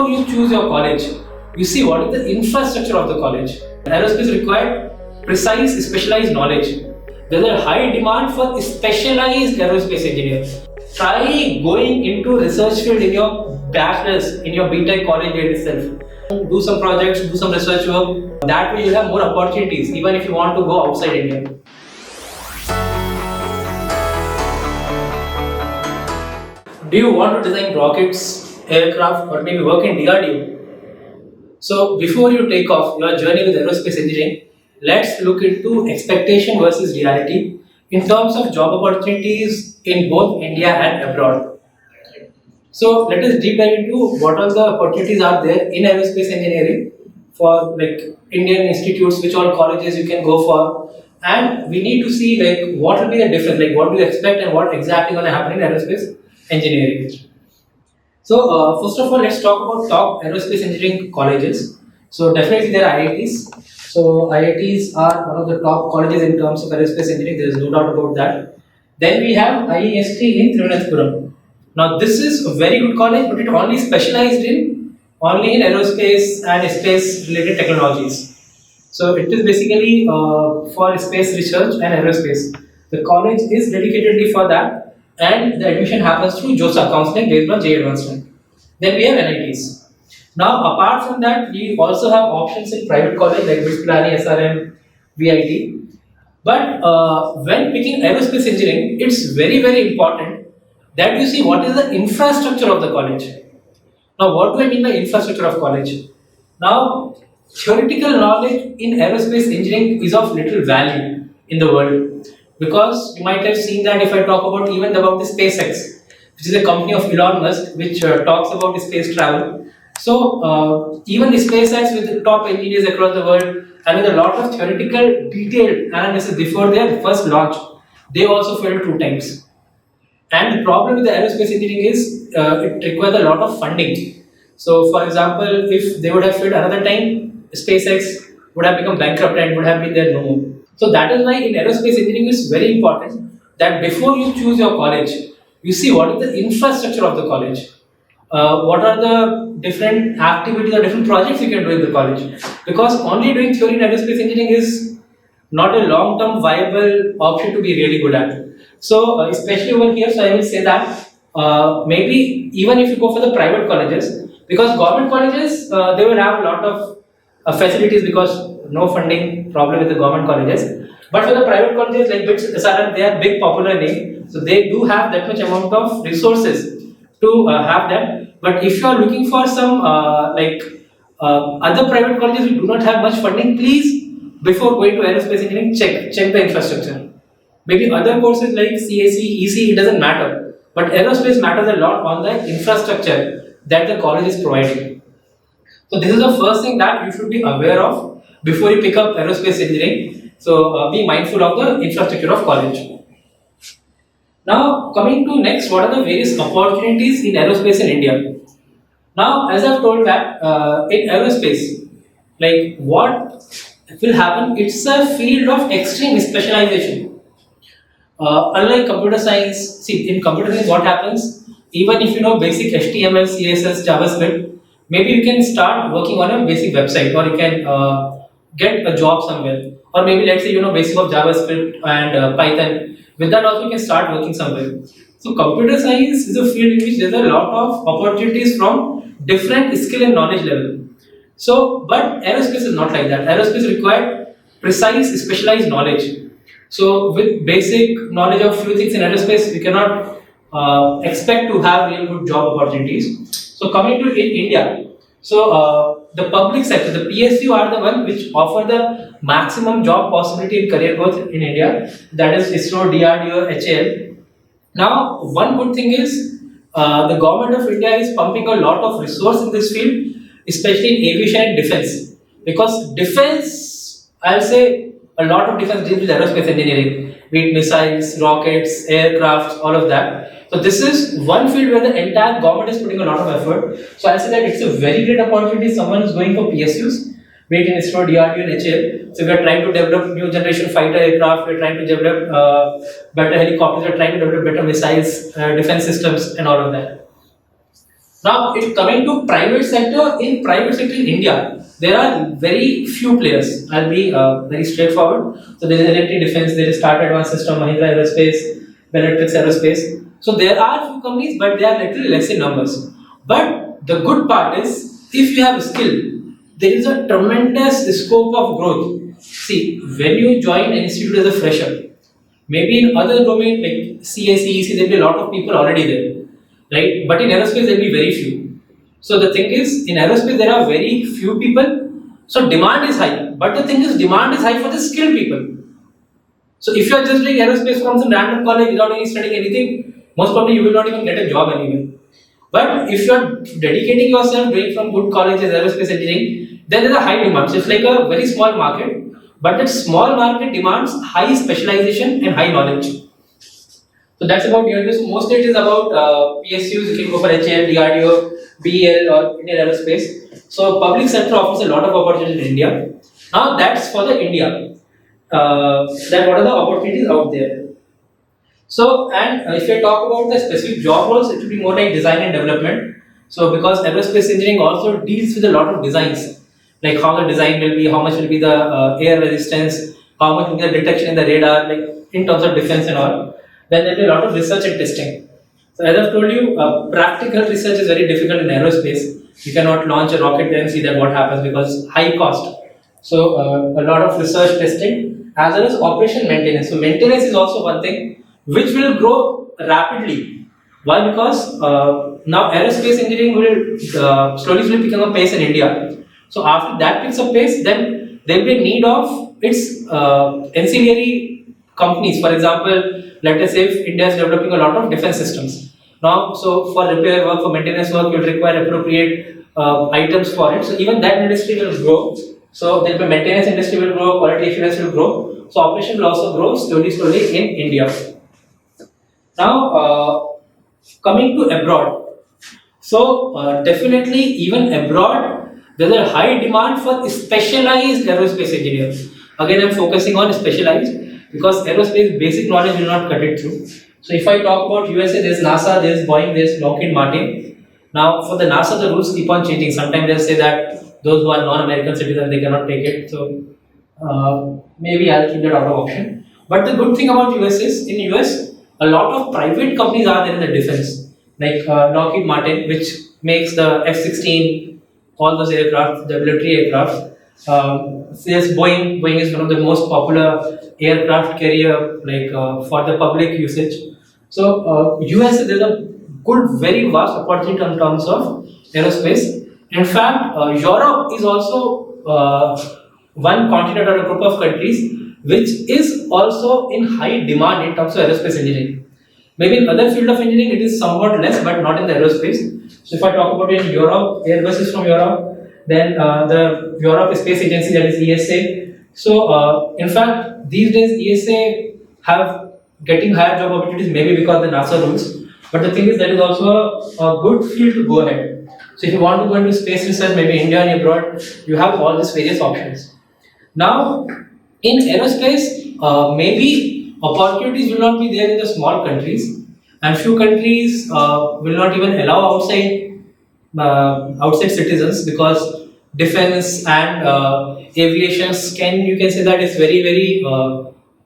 before you choose your college, you see what is the infrastructure of the college. Aerospace required precise, specialized knowledge. There's a high demand for specialized aerospace engineers. Try going into research field in your bachelor's, in your BTech college itself. Do some projects, do some research work. That way you'll have more opportunities, even if you want to go outside India. Do you want to design rockets, aircraft, or maybe work in DRDO? So before you take off your journey with aerospace engineering, let's look into expectation versus reality in terms of job opportunities in both India and abroad. So let us deep dive into what all the opportunities are there in aerospace engineering for like Indian institutes, which all colleges you can go for, and we need to see like what will be the difference, like what do you expect and what exactly going to happen in aerospace engineering. So first of all, let's talk about top aerospace engineering colleges. So definitely there are IITs. So IITs are one of the top colleges in terms of aerospace engineering. There is no doubt about that. Then we have IEST in Thiruvananthapuram. Now this is a very good college, but it only specialized in aerospace and space related technologies. So it is basically for space research and aerospace. The college is dedicatedly for that, and the admission happens through JOSA counseling based on J advancement. Then we have NITs. Now apart from that, we also have options in private college like Bispilani, SRM, VIT. But when picking aerospace engineering, it's very important that you see what is the infrastructure of the college. Now, what do I mean by infrastructure of college? Now, theoretical knowledge in aerospace engineering is of little value in the world, because you might have seen that if I talk about even about the SpaceX, which is a company of Elon Musk, which talks about space travel. So, even the SpaceX with the top engineers across the world and with a lot of theoretical detailed analysis before their first launch, they also failed 2 times. And the problem with the aerospace engineering is it requires a lot of funding. So, for example, if they would have failed another time, SpaceX would have become bankrupt and would have been there no more. So that is why in aerospace engineering it's very important that before you choose your college, you see what is the infrastructure of the college. What are the different activities or different projects you can do in the college? Because only doing theory in aerospace engineering is not a long-term viable option to be really good at. So especially over here, so I will say that maybe even if you go for the private colleges, because government colleges they will have a lot of facilities because no funding problem with the government colleges. But for the private colleges like SRM, they are big popular name, so they do have that much amount of resources to have that. But if you are looking for some other private colleges who do not have much funding, please before going to aerospace engineering, check the infrastructure. Maybe other courses like CAC, EC, it doesn't matter. But aerospace matters a lot on the infrastructure that the college is providing. So this is the first thing that you should be aware of before you pick up aerospace engineering. So be mindful of the infrastructure of college. Now coming to next, what are the various opportunities in aerospace in India? Now as I've told that in aerospace, like what will happen, it's a field of extreme specialization. Unlike computer science, see in computer science what happens, even if you know basic HTML, CSS, JavaScript, maybe you can start working on a basic website, or you can get a job somewhere, or maybe let's say you know basic of JavaScript and Python. With that also you can start working somewhere. So computer science is a field in which there's a lot of opportunities from different skill and knowledge level. So, but aerospace is not like that. Aerospace requires precise, specialized knowledge. So, with basic knowledge of few things in aerospace, we cannot expect to have real good job opportunities. So, coming to in India, so the public sector, the PSU are the one which offer the maximum job possibility and career growth in India. That is ISRO, DRDO, HAL. Now, one good thing is the government of India is pumping a lot of resource in this field, especially in aviation and defense. Because defense, I'll say a lot of defense deals with aerospace engineering, be it missiles, rockets, aircraft, all of that. So this is one field where the entire government is putting a lot of effort. So I'll say that it's a very great opportunity. Someone is going for PSUs, be it in ISRO, DRDO, and HAL. So we are trying to develop new generation fighter aircraft. We are trying to develop better helicopters. We are trying to develop better missiles, defense systems, and all of that. Now, if coming to private sector, in private sector in India, there are very few players. I'll be very straightforward. So there is Electric Defense, there is Tata Advanced System, Mahindra Aerospace, Bellatrix Aerospace. So there are few companies, but they are little less in numbers. But the good part is, if you have a skill, there is a tremendous scope of growth. See, when you join an institute as a fresher, maybe in other domain like CA, CEC, there will be a lot of people already there, right? But in aerospace, there will be very few. So the thing is, in aerospace, there are very few people. So demand is high. But the thing is, demand is high for the skilled people. So if you are just doing aerospace from some random college without any studying anything, most probably you will not even get a job anywhere. But if you are dedicating yourself doing from good colleges, aerospace engineering, then there is a high demand. So it's like a very small market, but that small market demands high specialization and high knowledge. So that's about DRDO. So mostly it is about PSUs. You can go for HAL, DRDO, BEL, or Indian Aerospace. So public sector offers a lot of opportunities in India. Now that's for the India. That what are the opportunities out there? So, and if I talk about the specific job roles, it will be more like design and development. So, because aerospace engineering also deals with a lot of designs, like how the design will be, how much will be the air resistance, how much will be the detection in the radar, like in terms of defense and all. Then there will be a lot of research and testing. So, as I've told you, practical research is very difficult in aerospace. You cannot launch a rocket and see that what happens because high cost. So, a lot of research testing as well as operation maintenance. So, maintenance is also one thing which will grow rapidly. Why? Because now aerospace engineering will slowly become a pace in India. So after that picks up pace, then there will be a need of its ancillary companies. For example, let us say if India is developing a lot of defense systems. Now, so for repair work, for maintenance work, you will require appropriate items for it. So even that industry will grow. So there will be maintenance industry will grow, quality assurance will grow. So operation will also grow slowly in India. Now, coming to abroad, so definitely even abroad, there's a high demand for specialized aerospace engineers. Again, I'm focusing on specialized because aerospace basic knowledge will not cut it through. So if I talk about USA, there's NASA, there's Boeing, there's Lockheed Martin. Now, for the NASA, the rules keep on changing. Sometimes they'll say that those who are non-American citizens, they cannot take it. So maybe I'll keep that out of option. But the good thing about US is, in US, a lot of private companies are there in the defense, like Lockheed Martin, which makes the F-16, all those aircraft, the military aircraft. There's Boeing. Boeing is one of the most popular aircraft carrier, like for the public usage. So US, there's a good, very vast opportunity in terms of aerospace. In fact, Europe is also one continent or a group of countries which is also in high demand in terms of aerospace engineering. Maybe in other field of engineering it is somewhat less, but not in the aerospace. So if I talk about in Europe, Airbus is from Europe, then the Europe Space Agency, that is ESA. So in fact, these days ESA have getting higher job opportunities, maybe because of the NASA rules. But the thing is, that is also a good field to go ahead. So if you want to go into space research, maybe India and abroad, you have all these various options. Now, in aerospace, maybe opportunities will not be there in the small countries, and few countries will not even allow outside citizens because defense and aviation you can say that is very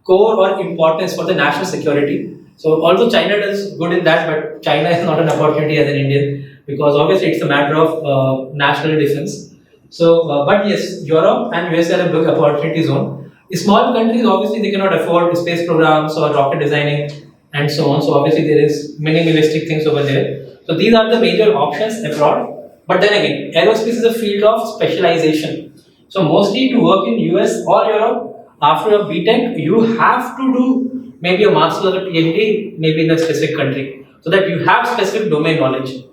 core or importance for the national security. So although China does good in that, but China is not an opportunity as an Indian because obviously it's a matter of national defense. So, but yes, Europe and US are a big opportunity zone. Small countries, obviously, they cannot afford space programs or rocket designing and so on. So, obviously, there is minimalistic things over there. So, these are the major options abroad. But then again, aerospace is a field of specialization. So, mostly to work in US or Europe, after a BTech, you have to do maybe a master's or a PhD, maybe in a specific country, so that you have specific domain knowledge.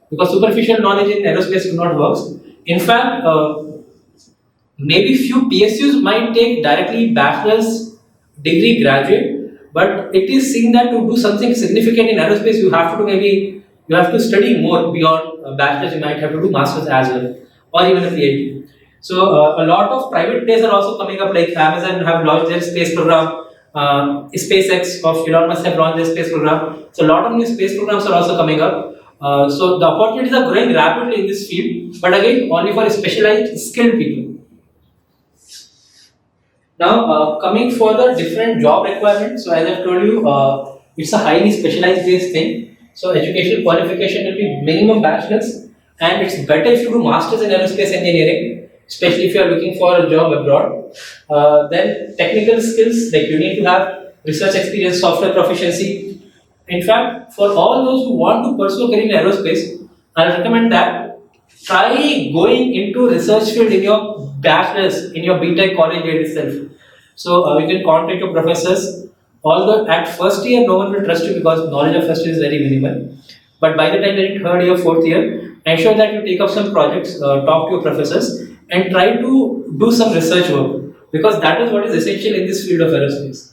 Because superficial knowledge in aerospace do not work. In fact, maybe few PSUs might take directly bachelor's degree graduate, but it is seen that to do something significant in aerospace, you have to study more beyond bachelor's. You might have to do masters as well, or even a PhD. So a lot of private players are also coming up, like Amazon have launched their space program. SpaceX of Elon Musk have launched their space program. So a lot of new space programs are also coming up. So the opportunities are growing rapidly in this field, but again, only for specialized, skilled people. Now, coming for the different job requirements, so as I've told you, it's a highly specialized based thing. So, educational qualification will be minimum bachelor's, and it's better if you do masters in aerospace engineering, especially if you are looking for a job abroad. Then, technical skills, like you need to have research experience, software proficiency. In fact, for all those who want to pursue a career in aerospace, I'll recommend that try going into research field in your bachelor's, in your BTech college year itself. So you can contact your professors. Although at first year no one will trust you because knowledge of first year is very minimal. But by the time you're in third year, fourth year, ensure that you take up some projects, talk to your professors, and try to do some research work because that is what is essential in this field of aerospace.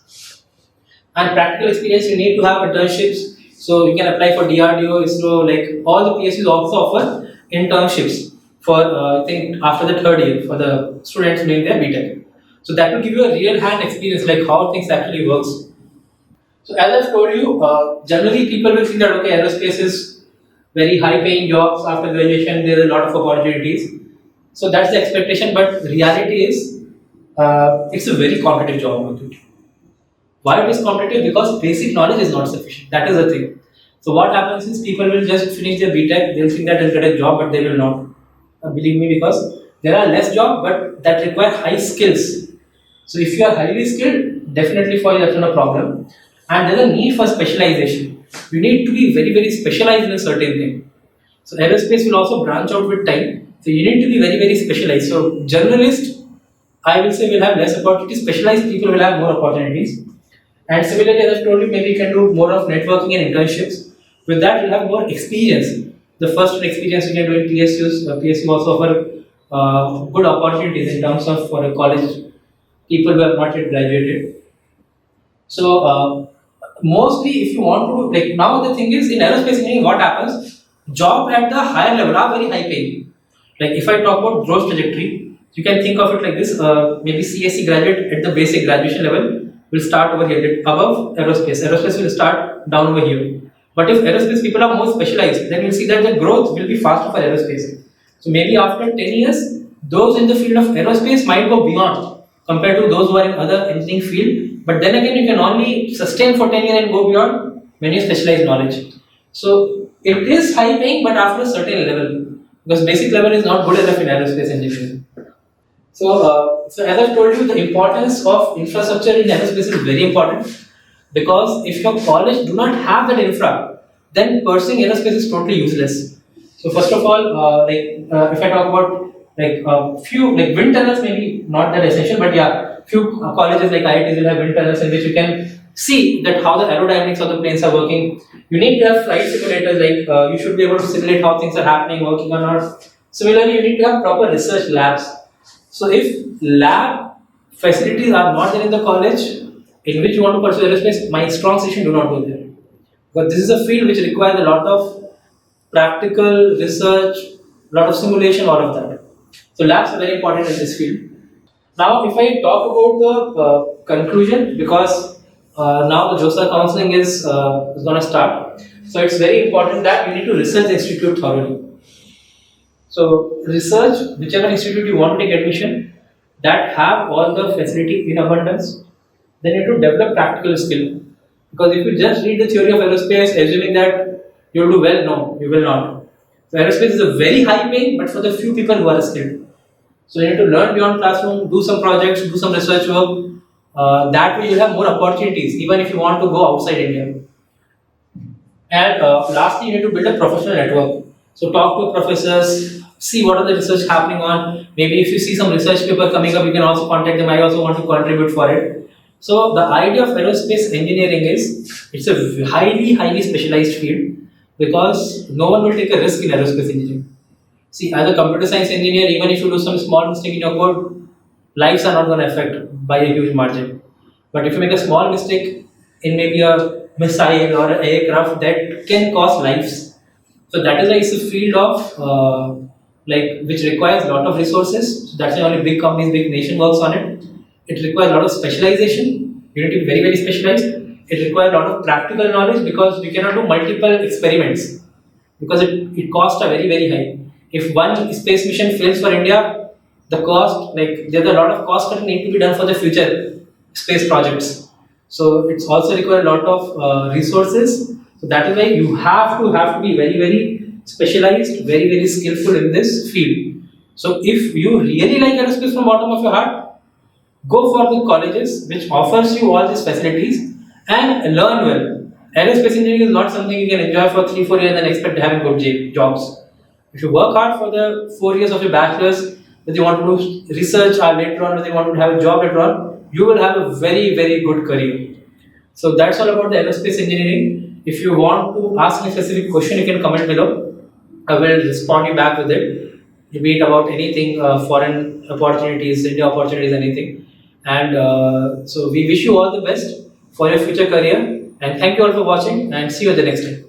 And practical experience, you need to have internships. So you can apply for DRDO, ISRO, like all the PSUs also offer internships for I think after the third year for the students doing their BTech. So that will give you a real hand experience like how things actually works. So as I've told you, generally people will think that okay, aerospace is very high paying jobs after graduation. There are a lot of opportunities. So that's the expectation, but reality is it's a very competitive job market. Why it is competitive? Because basic knowledge is not sufficient. That is the thing. So what happens is people will just finish their BTech, they'll think that they'll get a job, but they will not. Believe me, because there are less jobs, but that require high skills. So if you are highly skilled, definitely for you that's not a problem. And there's a need for specialization. You need to be very, very specialized in a certain thing. So aerospace will also branch out with time. So you need to be very, very specialized. So generalist, I will say will have less opportunities. Specialized people will have more opportunities. And similarly, as I told you, maybe you can do more of networking and internships. With that, you'll have more experience. The first experience you can do in PSUs. PSU also offer good opportunities in terms of for a college people who have not yet graduated. So mostly, if you want to like now, the thing is in aerospace engineering, what happens? Job at the higher level are very high paying. Like if I talk about growth trajectory, you can think of it like this: maybe CSC graduate at the basic graduation level will start over here above aerospace. Aerospace will start down over here. But if aerospace people are more specialized, then you'll see that the growth will be faster for aerospace. So maybe after 10 years, those in the field of aerospace might go beyond compared to those who are in other engineering field. But then again, you can only sustain for 10 years and go beyond when you specialize knowledge. So it is high paying, but after a certain level, because basic level is not good enough in aerospace engineering. So as I told you, the importance of infrastructure in aerospace is very important because if your college do not have that infra, then pursuing aerospace is totally useless. So first of all, if I talk about like few like wind tunnels, maybe not that essential, but yeah, few colleges like IITs will have wind tunnels in which you can see that how the aerodynamics of the planes are working. You need to have flight simulators, like you should be able to simulate how things are happening, working or not. Similarly, you need to have proper research labs. So if lab facilities are not there in the college in which you want to pursue aerospace, my strong suggestion do not go there. But this is a field which requires a lot of practical research, a lot of simulation, all of that. So labs are very important in this field. Now, if I talk about the conclusion, because now the JOSA counseling is going to start, so it's very important that you need to research the institute thoroughly. So research whichever institute you want to take admission that have all the facility in abundance, then you need to develop practical skill. Because if you just read the theory of aerospace, assuming that you will do well, no, you will not. So aerospace is a very high paying, but for the few people who are skilled. So you need to learn beyond classroom, do some projects, do some research work. That way you'll have more opportunities, even if you want to go outside India. And lastly, you need to build a professional network. So talk to professors, see what are the research happening on. Maybe if you see some research paper coming up, you can also contact them. I also want to contribute for it. So the idea of aerospace engineering is it's a highly specialized field because no one will take a risk in aerospace engineering. See, as a computer science engineer, even if you do some small mistake in your code, lives are not going to affect by a huge margin. But if you make a small mistake in maybe a missile or an aircraft, that can cost lives. So that is why it's a field of which requires a lot of resources. So that's why only big companies, big nation works on it. It requires a lot of specialization. You need to be very, very specialized. It requires a lot of practical knowledge because we cannot do multiple experiments. because it costs are very high. If one space mission fails for India, the cost, like there's a lot of cost that need to be done for the future space projects. So it's also require a lot of resources. So that is why you have to be very specialized, very skillful in this field. So if you really like aerospace from bottom of your heart, go for the colleges which offers you all these facilities and learn well. Aerospace engineering is not something you can enjoy for 3-4 years and expect having good jobs. If you work hard for the 4 years of your bachelor's, whether you want to do research or later on, whether you want to have a job later on, you will have a very good career. So that's all about the aerospace engineering. If you want to ask any specific question, you can comment below. I will respond you back with it. Be it about anything, foreign opportunities, India opportunities, anything. And so we wish you all the best for your future career. And thank you all for watching and see you at the next time.